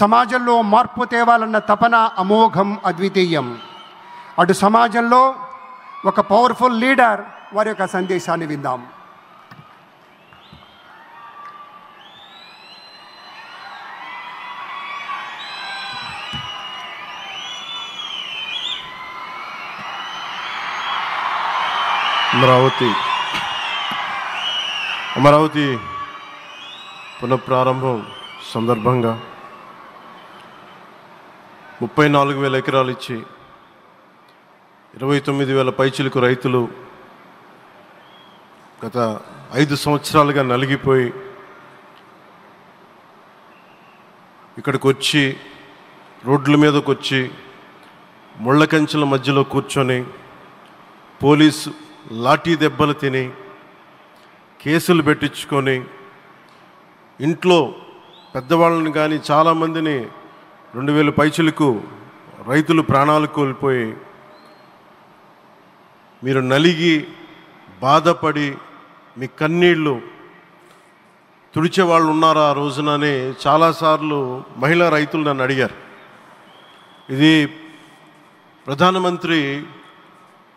సమాజంలో మార్పు తేవాలన్న తపన అమోఘం, అద్వితీయం. అటు సమాజంలో ఒక పవర్ఫుల్ లీడర్ వారి యొక్క సందేశాన్ని విందాం. అమరావతి పునఃప్రారంభం సందర్భంగా 34,000 ఎకరాలు ఇచ్చి 29,000 పైచిలకు రైతులు గత 5 సంవత్సరాలుగా నలిగిపోయి ఇక్కడికి వచ్చి రోడ్ల మీదకి వచ్చి ముళ్ళ కంచెల మధ్యలో కూర్చొని పోలీసు లాఠీ దెబ్బలు తిని కేసులు పెట్టించుకొని ఇంట్లో పెద్దవాళ్ళని కానీ చాలామందిని 2,000 పైచిలకు రైతులు ప్రాణాలు కోల్పోయి మీరు నలిగి బాధపడి మీ కన్నీళ్ళు తుడిచే వాళ్ళు ఉన్నారా ఆ రోజునని చాలాసార్లు మహిళా రైతులు నన్ను అడిగారు. ఇది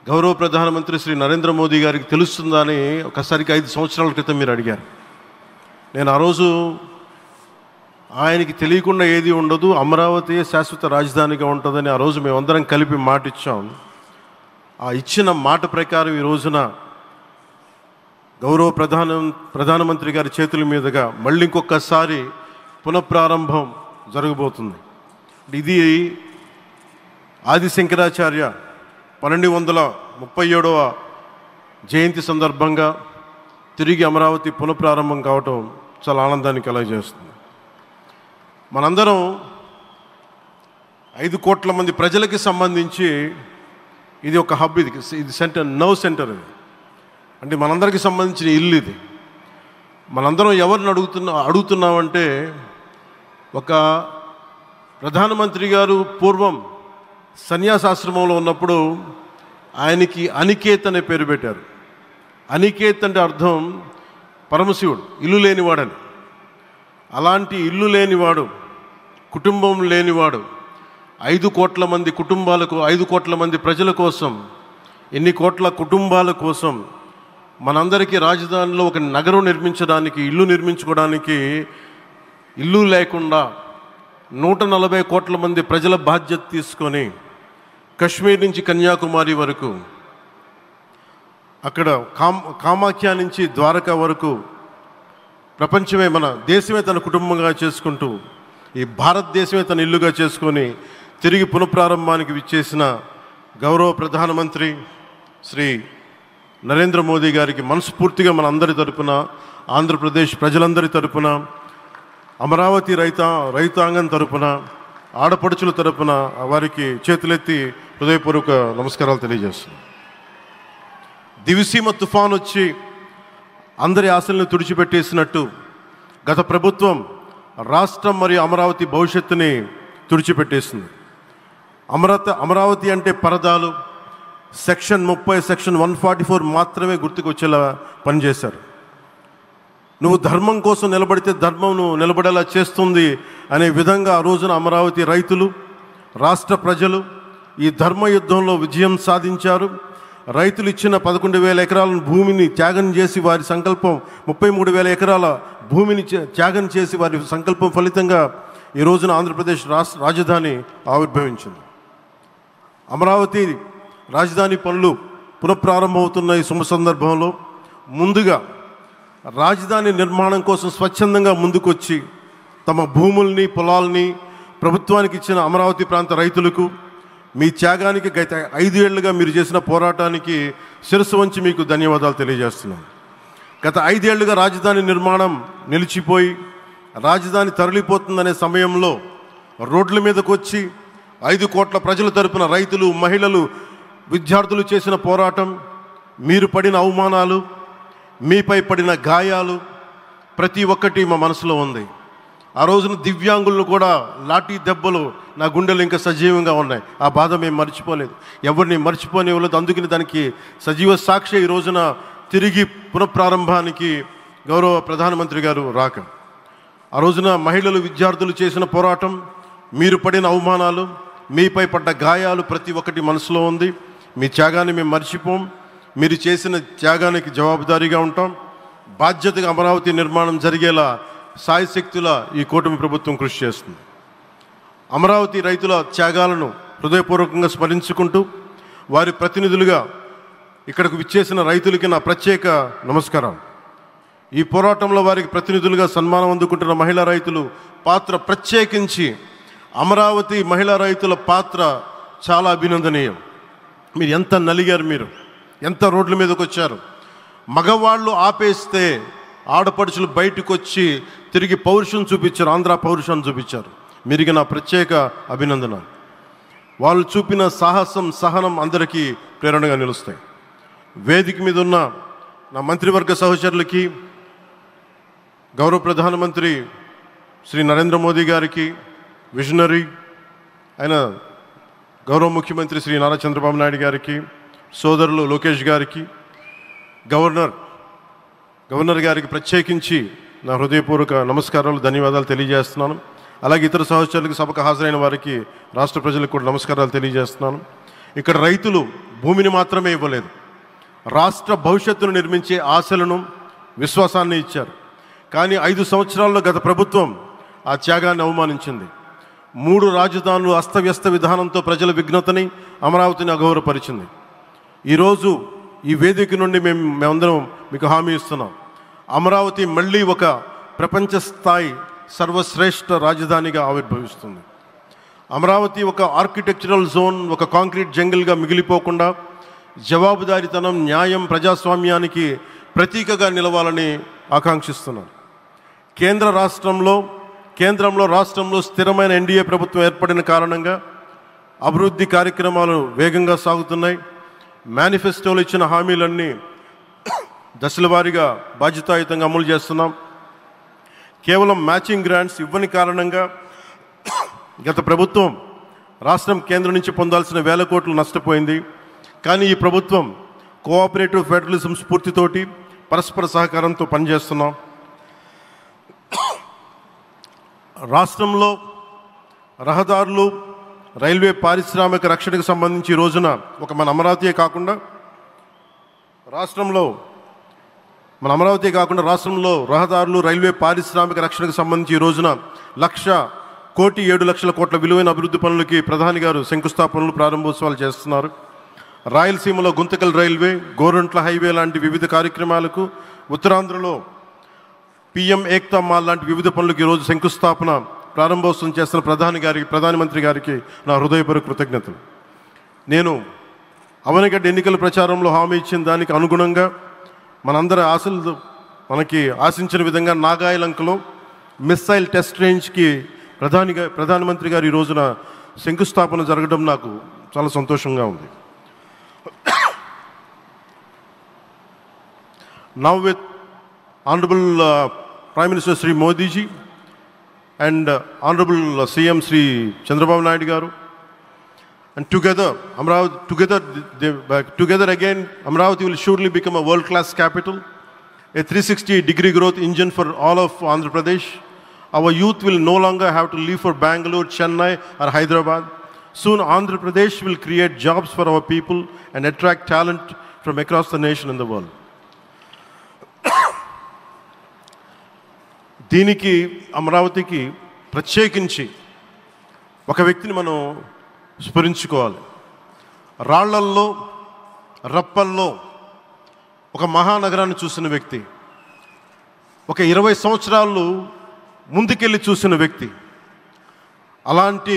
గౌరవ ప్రధానమంత్రి శ్రీ నరేంద్ర మోదీ గారికి తెలుస్తుందా అని ఒకసారికి 5 సంవత్సరాల క్రితం మీరు అడిగారు. నేను ఆ రోజు ఆయనకి తెలియకుండా ఏది ఉండదు, అమరావతి శాశ్వత రాజధానిగా ఉంటుందని ఆ రోజు మేమందరం కలిపి మాట ఇచ్చాం. ఆ ఇచ్చిన మాట ప్రకారం ఈ రోజున గౌరవ ప్రధానమంత్రి గారి చేతుల మీదుగా మళ్ళీ ఇంకొకసారి పునఃప్రారంభం జరగబోతుంది. ఇది ఆది శంకరాచార్య 1237వ జయంతి సందర్భంగా తిరిగి అమరావతి పునఃప్రారంభం కావటం చాలా ఆనందాన్ని కలగజేస్తుంది. మనందరం 5 కోట్ల మంది ప్రజలకి సంబంధించి ఇది ఒక హబ్, ఇది సెంటర్, సెంటర్ ఇది. అంటే మనందరికీ సంబంధించిన ఇల్లు ఇది. మనందరం ఎవరిని అడుగుతున్నామంటే ఒక ప్రధానమంత్రి గారు పూర్వం సన్యాసాశ్రమంలో ఉన్నప్పుడు ఆయనకి అనికేత్ అనే పేరు పెట్టారు. అనికేత్ అంటే అర్థం పరమశివుడు, ఇల్లు లేనివాడని. అలాంటి ఇల్లు లేనివాడు, కుటుంబం లేనివాడు 5 కోట్ల మంది కుటుంబాలకు, 5 కోట్ల మంది ప్రజల కోసం, ఎన్ని కోట్ల కుటుంబాల కోసం మనందరికీ రాజధానిలో ఒక నగరం నిర్మించడానికి, ఇల్లు నిర్మించుకోవడానికి ఇల్లు లేకుండా 140 కోట్ల మంది ప్రజల బాధ్యత తీసుకొని కశ్మీర్ నుంచి కన్యాకుమారి వరకు, అక్కడ కామాఖ్య నుంచి ద్వారకా వరకు ప్రపంచమే, మన దేశమే తన కుటుంబంగా చేసుకుంటూ ఈ భారతదేశమే తన ఇల్లుగా చేసుకొని తిరిగి పునఃప్రారంభానికి విచ్చేసిన గౌరవ ప్రధానమంత్రి శ్రీ నరేంద్ర మోదీ గారికి మనస్ఫూర్తిగా మన అందరి తరపున, ఆంధ్రప్రదేశ్ ప్రజలందరి తరపున, అమరావతి రైతాంగం తరపున, ఆడపడుచుల తరపున వారికి చేతులెత్తి హృదయపూర్వక నమస్కారాలు తెలియజేస్తున్నాను. దివిసీమ తుఫాన్ వచ్చి అందరి ఆశలను తుడిచిపెట్టేసినట్టు గత ప్రభుత్వం రాష్ట్రం మరియు అమరావతి భవిష్యత్తుని తుడిచిపెట్టేసింది. అమరావతి అంటే పరదాలు, సెక్షన్ 30, సెక్షన్ 144 మాత్రమే గుర్తుకొచ్చేలా పనిచేశారు. నువ్వు ధర్మం కోసం నిలబడితే ధర్మం నువ్వు నిలబడేలా చేస్తుంది అనే విధంగా ఆ రోజున అమరావతి రైతులు, రాష్ట్ర ప్రజలు ఈ ధర్మ యుద్ధంలో విజయం సాధించారు. రైతులు ఇచ్చిన 11,000 ఎకరాల భూమిని త్యాగం చేసి వారి సంకల్పం, 33,000 ఎకరాల భూమిని త్యాగం చేసి వారి సంకల్పం ఫలితంగా ఈ రోజున ఆంధ్రప్రదేశ్ రాజధాని ఆవిర్భవించింది. అమరావతి రాజధాని పనులు పునఃప్రారంభమవుతున్న ఈ శుభ సందర్భంలో ముందుగా రాజధాని నిర్మాణం కోసం స్వచ్ఛందంగా ముందుకొచ్చి తమ భూముల్ని, పొలాల్ని ప్రభుత్వానికి ఇచ్చిన అమరావతి ప్రాంత రైతులకు, మీ త్యాగానికి గత 5 ఏళ్లుగా మీరు చేసిన పోరాటానికి శిరస్సు వంచి మీకు ధన్యవాదాలు తెలియజేస్తున్నాను. గత 5 ఏళ్లుగా రాజధాని నిర్మాణం నిలిచిపోయి రాజధాని తరలిపోతుందనే సమయంలో రోడ్ల మీదకు వచ్చి 5 కోట్ల ప్రజల తరపున రైతులు, మహిళలు, విద్యార్థులు చేసిన పోరాటం, మీరు పడిన అవమానాలు, మీపై పడిన గాయాలు ప్రతి ఒక్కటి మా మనసులో ఉంది. ఆ రోజున దివ్యాంగులను కూడా లాఠీ దెబ్బలు నా గుండెలు ఇంకా సజీవంగా ఉన్నాయి. ఆ బాధ మేము మర్చిపోలేదు, ఎవరిని మర్చిపోనివ్వలేదు. అందుకని దానికి సజీవ సాక్షి ఈ రోజున తిరిగి పునఃప్రారంభానికి గౌరవ ప్రధానమంత్రి గారు రాక ఆ రోజున మహిళలు, విద్యార్థులు చేసిన పోరాటం, మీరు పడిన అవమానాలు, మీపై పడ్డ గాయాలు ప్రతి ఒక్కటి మనసులో ఉంది. మీ త్యాగాన్ని మేము మర్చిపోం. మీరు చేసిన త్యాగానికి జవాబుదారీగా ఉంటాం. బాధ్యతగా అమరావతి నిర్మాణం జరిగేలా సాయశక్తుల ఈ కూటమి ప్రభుత్వం కృషి చేస్తుంది. అమరావతి రైతుల త్యాగాలను హృదయపూర్వకంగా స్మరించుకుంటూ వారి ప్రతినిధులుగా ఇక్కడకు విచ్చేసిన రైతులకి నా ప్రత్యేక నమస్కారం. ఈ పోరాటంలో వారికి ప్రతినిధులుగా సన్మానం అందుకుంటున్న మహిళా రైతులు పాత్ర, ప్రత్యేకించి అమరావతి మహిళా రైతుల పాత్ర చాలా అభినందనీయం. మీరు ఎంత నలిగారు, మీరు ఎంత రోడ్ల మీదకి వచ్చారు. మగవాళ్ళు ఆపేస్తే ఆడపడుచులు బయటకు వచ్చి తిరిగి పౌరుషం చూపించారు, ఆంధ్ర పౌరుషాన్ని చూపించారు. మీరికి నా ప్రత్యేక అభినందన. వాళ్ళు చూపిన సాహసం, సహనం అందరికీ ప్రేరణగా నిలుస్తాయి. వేదిక మీద ఉన్న నా మంత్రివర్గ సహచరులకి, గౌరవ ప్రధానమంత్రి శ్రీ నరేంద్ర మోదీ గారికి, విజనరీ అయిన గౌరవ ముఖ్యమంత్రి శ్రీ నారా చంద్రబాబు నాయుడు గారికి, సోదరులు లోకేష్ గారికి, గవర్నర్ గారికి ప్రత్యేకించి నా హృదయపూర్వక నమస్కారాలు, ధన్యవాదాలు తెలియజేస్తున్నాను. అలాగే ఇతర సహచరులకు, సభకు హాజరైన వారికి, రాష్ట్ర ప్రజలకు కూడా నమస్కారాలు తెలియజేస్తున్నాను. ఇక్కడ రైతులు భూమిని మాత్రమే ఇవ్వలేదు, రాష్ట్ర భవిష్యత్తును నిర్మించే ఆశలను, విశ్వాసాన్ని ఇచ్చారు. కానీ 5 సంవత్సరాల్లో గత ప్రభుత్వం ఆ త్యాగాన్ని అవమానించింది. 3 రాజధానులు అస్తవ్యస్త విధానంతో ప్రజల విఘ్నతని, అమరావతిని అగౌరవపరిచింది. ఈరోజు ఈ వేదిక నుండి మేమందరం మీకు హామీ ఇస్తున్నాం. అమరావతి మళ్ళీ ఒక ప్రపంచ స్థాయి సర్వశ్రేష్ఠ రాజధానిగా ఆవిర్భవిస్తుంది. అమరావతి ఒక ఆర్కిటెక్చరల్ జోన్, ఒక కాంక్రీట్ జంగిల్గా మిగిలిపోకుండా జవాబుదారీతనం, న్యాయం, ప్రజాస్వామ్యానికి ప్రతీకగా నిలవాలని ఆకాంక్షిస్తున్నాను. కేంద్రంలో రాష్ట్రంలో స్థిరమైన ఎన్డీఏ ప్రభుత్వం ఏర్పడిన కారణంగా అభివృద్ధి కార్యక్రమాలు వేగంగా సాగుతున్నాయి. మేనిఫెస్టోలో ఇచ్చిన హామీలన్నీ దశల వారీగా బాధ్యతాయుతంగా అమలు చేస్తున్నాం. కేవలం మ్యాచింగ్ గ్రాంట్స్ ఇవ్వని కారణంగా గత ప్రభుత్వం రాష్ట్రం కేంద్రం నుంచి పొందాల్సిన 1000 కోట్లు నష్టపోయింది. కానీ ఈ ప్రభుత్వం కోఆపరేటివ్ ఫెడరలిజం స్ఫూర్తితోటి, పరస్పర సహకారంతో పనిచేస్తున్నాం. రాష్ట్రంలో రహదారులు, రైల్వే, పారిశ్రామిక రక్షణకు సంబంధించి ఈ రోజున మన అమరావతియే కాకుండా రాష్ట్రంలో రహదారులు, రైల్వే, పారిశ్రామిక రక్షణకు సంబంధించి ఈ రోజున 1,07,00,000 కోట్ల విలువైన అభివృద్ధి పనులకి ప్రధాని గారు శంకుస్థాపనలు, ప్రారంభోత్సవాలు చేస్తున్నారు. రాయలసీమలో గుంతకల్ రైల్వే, గోరంట్ల హైవే లాంటి వివిధ కార్యక్రమాలకు, ఉత్తరాంధ్రలో పిఎం ఏక్తా మాల్ లాంటి వివిధ పనులకు ఈరోజు శంకుస్థాపన, ప్రారంభోత్సవం చేస్తున్న ప్రధానమంత్రి గారికి నా హృదయపూర్వక కృతజ్ఞతలు. నేను అవనిగడ్డ ఎన్నికల ప్రచారంలో హామీ ఇచ్చిన దానికి అనుగుణంగా మనందరి ఆశలు మనకి ఆశించిన విధంగా నాగాయలంకలో మిస్సైల్ టెస్ట్ రేంజ్కి ప్రధానమంత్రి గారు ఈ రోజున శంకుస్థాపన జరగడం నాకు చాలా సంతోషంగా ఉంది. Now with Honorable Prime Minister Sri Modi ji and Honorable CM Sri Chandrababu Naidu garu, and together again Amravati will surely become a world-class capital, a 360-degree growth engine for all of Andhra Pradesh. Our youth will no longer have to leave for Bangalore, Chennai or Hyderabad. Soon Andhra Pradesh will create jobs for our people and attract talent from across the nation and the world. దీనికి అమరావతికి ప్రత్యేకించి ఒక వ్యక్తిని మనం స్మరించుకోవాలి. రాళ్లల్లో, రప్పల్లో ఒక మహానగరాన్ని చూసిన వ్యక్తి, ఒక 20 సంవత్సరాలు ముందుకెళ్ళి చూసిన వ్యక్తి. అలాంటి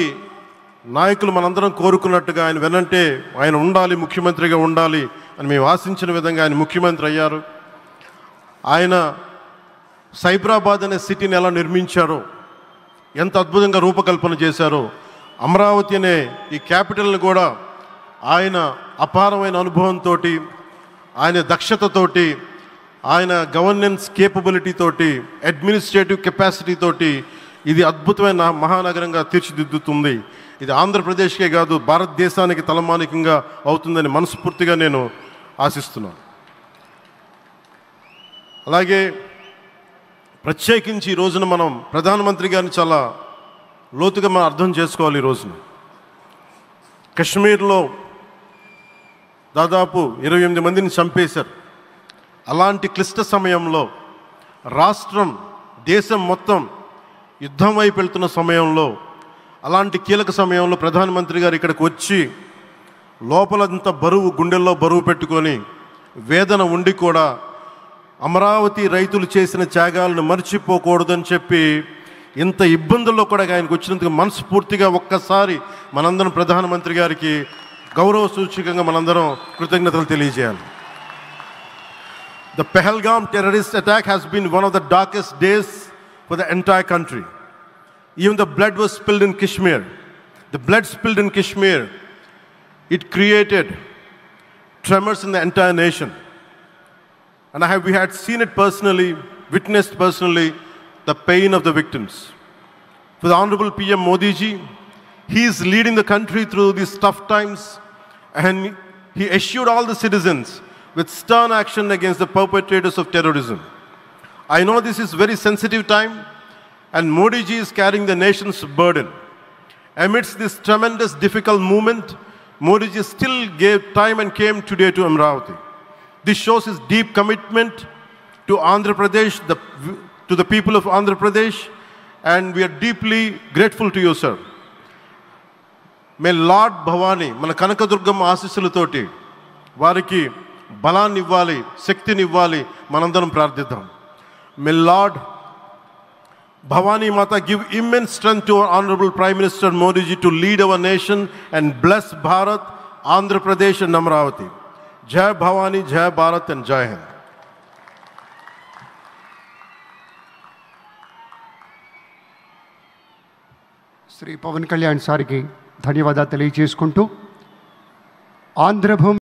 నాయకులు మనందరం కోరుకున్నట్టుగా ఆయన వెనంటే ఆయన ఉండాలి, ముఖ్యమంత్రిగా ఉండాలి అని మేము ఆశించిన విధంగా ఆయన ముఖ్యమంత్రి అయ్యారు. ఆయన సైబరాబాద్ అనే సిటీని ఎలా నిర్మించారో, ఎంత అద్భుతంగా రూపకల్పన చేశారో, అమరావతి అనే ఈ క్యాపిటల్ని కూడా ఆయన అపారమైన అనుభవంతో, ఆయన దక్షతతోటి, ఆయన గవర్నెన్స్ కేపబిలిటీ తోటి, అడ్మినిస్ట్రేటివ్ కెపాసిటీ తోటి ఇది అద్భుతమైన మహానగరంగా తీర్చిదిద్దుతుంది. ఇది ఆంధ్రప్రదేశ్కే కాదు, భారతదేశానికి తలమానికంగా అవుతుందని మనస్ఫూర్తిగా నేను ఆశిస్తున్నాను. అలాగే ప్రత్యేకించి ఈ రోజున మనం ప్రధానమంత్రి గారిని చాలా లోతుగా మనం అర్థం చేసుకోవాలి. ఈ రోజున కశ్మీర్లో దాదాపు 28 మందిని చంపేశారు. అలాంటి క్లిష్ట సమయంలో రాష్ట్రం, దేశం మొత్తం యుద్ధం వైపు వెళ్తున్న సమయంలో, అలాంటి కీలక సమయంలో ప్రధానమంత్రి గారు ఇక్కడికి వచ్చి లోపలంత బరువు, గుండెల్లో బరువు పెట్టుకొని వేదన ఉండి కూడా అమరావతి రైతులు చేసిన త్యాగాలను మర్చిపోకూడదని చెప్పి ఇంత ఇబ్బందుల్లో కూడా ఆయనకు వచ్చినందుకు మనస్ఫూర్తిగా ఒక్కసారి మనందరం ప్రధానమంత్రి గారికి గౌరవ సూచకంగా మనందరం కృతజ్ఞతలు తెలియజేయాలి. The Pahalgam terrorist attack has been one of the darkest days for the entire country. Even the blood was spilled in Kashmir. The blood spilled in Kashmir, it created tremors in the entire nation. And we had seen it personally, witnessed personally, the pain of the victims. For the Honorable PM Modi ji, he is leading the country through these tough times, and he assured all the citizens with stern action against the perpetrators of terrorism. I know this is very sensitive time, and Modi ji is carrying the nation's burden. Amidst this tremendous difficult moment, Modi ji still gave time and came today to Amravati. This shows his deep commitment to Andhra Pradesh, to the people of Andhra Pradesh, and we are deeply grateful to you, sir. May Lord Bhavani, మన కనకదుర్గమ్మ ఆశీస్సులతోటి వారికి బలాన్ని ఇవ్వాలి, శక్తిని ఇవ్వాలి, మనందరం ప్రార్థిద్దాం. May Lord Bhavani Mata give immense strength to our Honorable Prime Minister Modi ji to lead our nation and bless Bharat, Andhra Pradesh and Amravati. Jai Bhavani, Jai Bharat and Jai Hind. Shri Pawan Kalyan సార్కి ధన్యవాదాలు తెలియజేసుకుంటూ ఆంధ్రభూమి